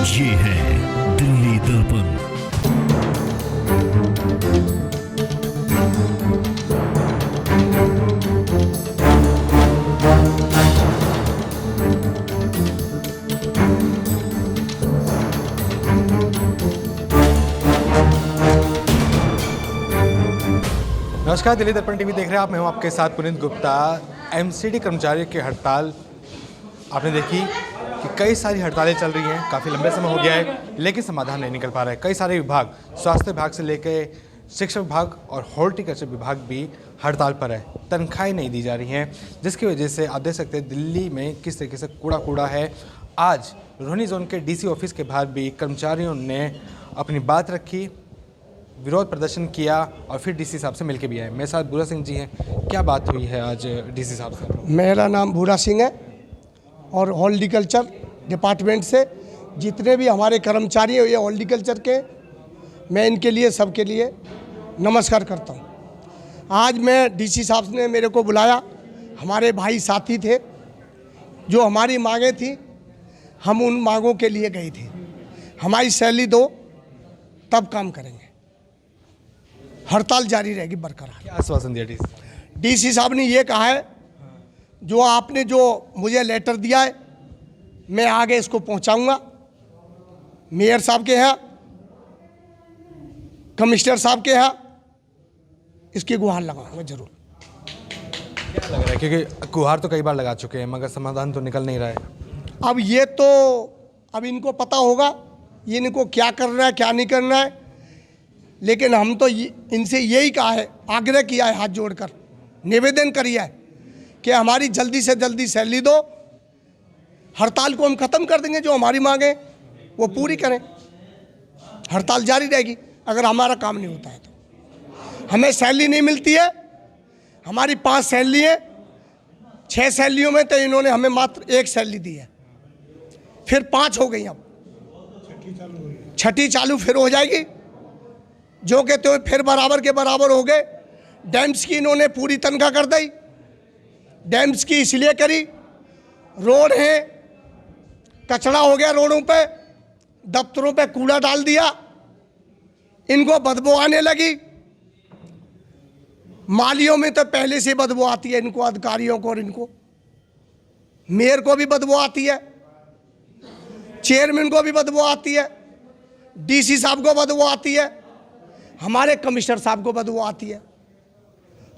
ये है दिल्ली दर्पण। नमस्कार, दिल्ली दर्पण टीवी देख रहे हैं आप। मैं हूं आपके साथ पुनीत गुप्ता। एमसीडी कर्मचारियों की हड़ताल आपने देखी कि कई सारी हड़तालें चल रही हैं, काफ़ी लंबे समय हो गया है, लेकिन समाधान नहीं निकल पा रहा है। कई सारे विभाग, स्वास्थ्य विभाग से लेकर शिक्षा विभाग और हॉर्टिकल्चर विभाग भी हड़ताल पर है। तनख्वाहें नहीं दी जा रही हैं, जिसकी वजह से आप देख सकते हैं दिल्ली में किस तरीके से कूड़ा है। आज रोहिणी जोन के डीसी ऑफिस के बाहर भी कर्मचारियों ने अपनी बात रखी, विरोध प्रदर्शन किया और फिर डीसी साहब से मिलके भी आए। मेरे साथ भूरा सिंह जी हैं। क्या बात हुई है आज डीसी साहब से? मेरा नाम भूरा सिंह है और हॉर्टिकल्चर डिपार्टमेंट से जितने भी हमारे कर्मचारी हैं ये हॉर्टिकल्चर के, मैं इनके लिए सबके लिए नमस्कार करता हूँ। आज मैं डीसी साहब ने मेरे को बुलाया, हमारे भाई साथी थे, जो हमारी मांगें थी हम उन मांगों के लिए गए थे। हमारी सैलरी दो तब काम करेंगे, हड़ताल जारी रहेगी बरकरार। क्या आश्वासन दिया डीसी साहब ने ये कहा है, जो आपने जो मुझे लेटर दिया है मैं आगे इसको पहुंचाऊंगा, मेयर साहब के यहाँ, कमिश्नर साहब के यहाँ इसकी गुहार लगाऊंगा जरूर। क्या लग रहा है, क्योंकि गुहार तो कई बार लगा चुके हैं मगर समाधान तो निकल नहीं रहा है। अब ये तो अब इनको पता होगा ये इनको क्या करना है क्या नहीं करना है, लेकिन हम तो इनसे यही कहा है, आग्रह किया है, हाथ जोड़कर निवेदन किया है कि हमारी जल्दी से जल्दी सैलरी दो, हड़ताल को हम ख़त्म कर देंगे, जो हमारी मांगे वो पूरी करें, हड़ताल जारी रहेगी। अगर हमारा काम नहीं होता है तो हमें सैलरी नहीं मिलती है, हमारी 5 सैलरी है, 6 सैलरियों में तो इन्होंने हमें मात्र 1 सैलरी दी है, फिर 5 हो गई, अब छठी चालू फिर हो जाएगी, जो कि तो फिर बराबर के बराबर हो गए। डैम्स की इन्होंने पूरी तनख्वाह कर दी, डैम्स की इसलिए करी, रोड है, कचरा हो गया रोडों पे, दफ्तरों पे कूड़ा डाल दिया, इनको बदबू आने लगी। मालियों में तो पहले से बदबू आती है इनको, अधिकारियों को, और इनको मेयर को भी बदबू आती है, चेयरमैन को भी बदबू आती है, डीसी साहब को बदबू आती है, हमारे कमिश्नर साहब को बदबू आती है।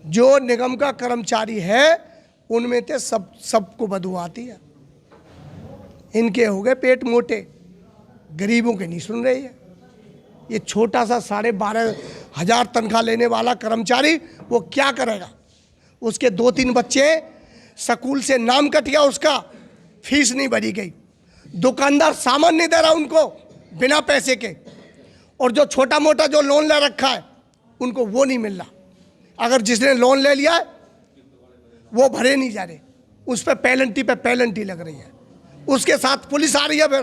जो निगम का कर्मचारी है उनमें से सबको बदबू आती है। इनके हो गए पेट मोटे, गरीबों के नहीं सुन रही है। ये छोटा सा 12,500 तनख्वाह लेने वाला कर्मचारी वो क्या करेगा? उसके 2-3 बच्चे, स्कूल से नाम कट गया उसका, फीस नहीं भरी गई, दुकानदार सामान नहीं दे रहा उनको बिना पैसे के, और जो छोटा मोटा जो लोन ले रखा है उनको वो नहीं मिल रहा। अगर जिसने लोन ले लिया है वो भरे नहीं जा रहे, उस पर पेनल्टी लग रही है, उसके साथ पुलिस आ रही है फिर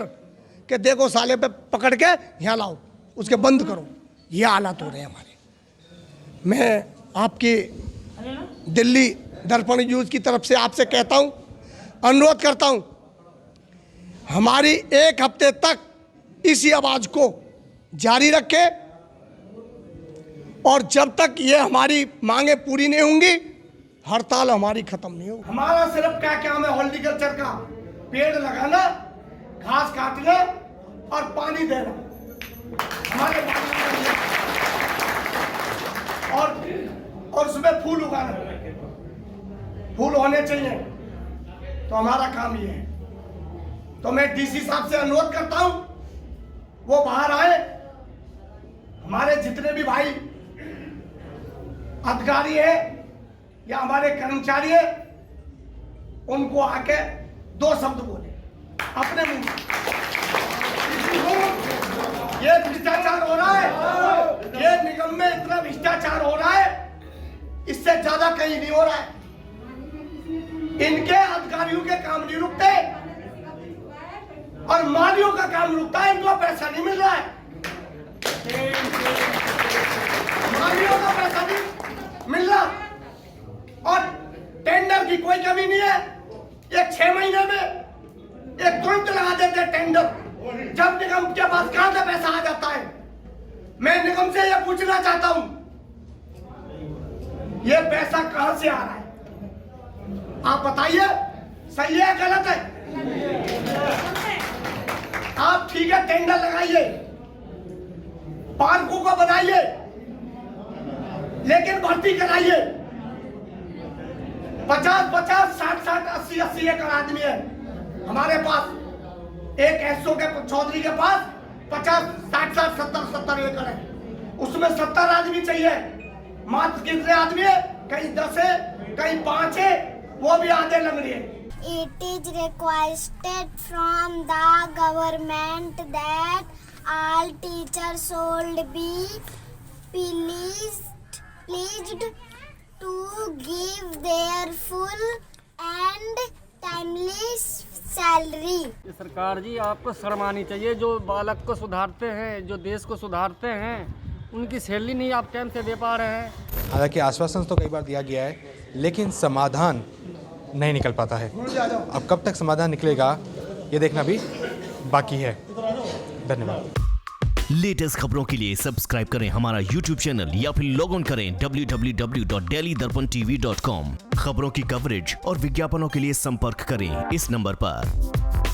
कि देखो साले पे पकड़ के यहाँ लाओ, उसके बंद करो। ये हालात हो रहे हैं हमारे। मैं आपकी दिल्ली दर्पण न्यूज़ की तरफ से आपसे कहता हूँ, अनुरोध करता हूँ, हमारी 1 हफ्ते तक इसी आवाज़ को जारी रखे, और जब तक ये हमारी मांगे पूरी नहीं होंगी हड़ताल हमारी खत्म नहीं होगी। हमारा सिर्फ क्या काम है, हॉर्टिकल्चर का, पेड़ लगाना, घास काटना और पानी देना, हमारे और उसमें फूल उगाना, फूल होने चाहिए, तो हमारा काम ये है। तो मैं डीसी साहब से अनुरोध करता हूं वो बाहर आए, हमारे जितने भी भाई अधिकारी है या हमारे कर्मचारी है उनको आके 2 शब्द बोले अपने मुंह में। ये भ्रष्टाचार हो रहा है, ये निगम में इतना भ्रष्टाचार हो रहा है, इससे ज्यादा कहीं नहीं हो रहा है। इनके अधिकारियों के काम नहीं रुकते और मालियों का काम रुकता है, इनको पैसा नहीं मिल रहा है, मालियों का पैसा नहीं मिल रहा, और टेंडर की कोई कमी नहीं है। ये 6 महीने में एक तुरंत लगा देते टेंडर, जब निगम पास कहां से पैसा आ जाता है? मैं निगम से यह पूछना चाहता हूं, यह पैसा कहां से आ रहा है? आप बताइए, सही है गलत है? आप ठीक है टेंडर लगाइए, पार्कों को बनाइए, लेकिन भर्ती कराइए। 50-50, 60-60, 80-80 एकड़ आदमी है हमारे पास। एक एसओ के चौधरी के पास 50, 60, 70 एकड़ है, उसमें 70 आदमी चाहिए। मात्र कितने आदमी है? कहीं 10 है, कहीं 5 है, वो भी आधे लग रही है। It is requested from the government that all teachers should be pleased to give their full and timely salary. सरकार जी, आपको शर्म आनी चाहिए। जो बालक को सुधारते हैं, जो देश को सुधारते हैं, उनकी सैलरी नहीं आप टाइम से दे पा रहे हैं। हालांकि आश्वासन तो कई बार दिया गया है, लेकिन समाधान नहीं निकल पाता है। अब कब तक समाधान निकलेगा ये देखना भी बाकी है। धन्यवाद। लेटेस्ट खबरों के लिए सब्सक्राइब करें हमारा YouTube चैनल या फिर लॉग ऑन करें www.delhidarpantv.com। खबरों की कवरेज और विज्ञापनों के लिए संपर्क करें इस नंबर पर।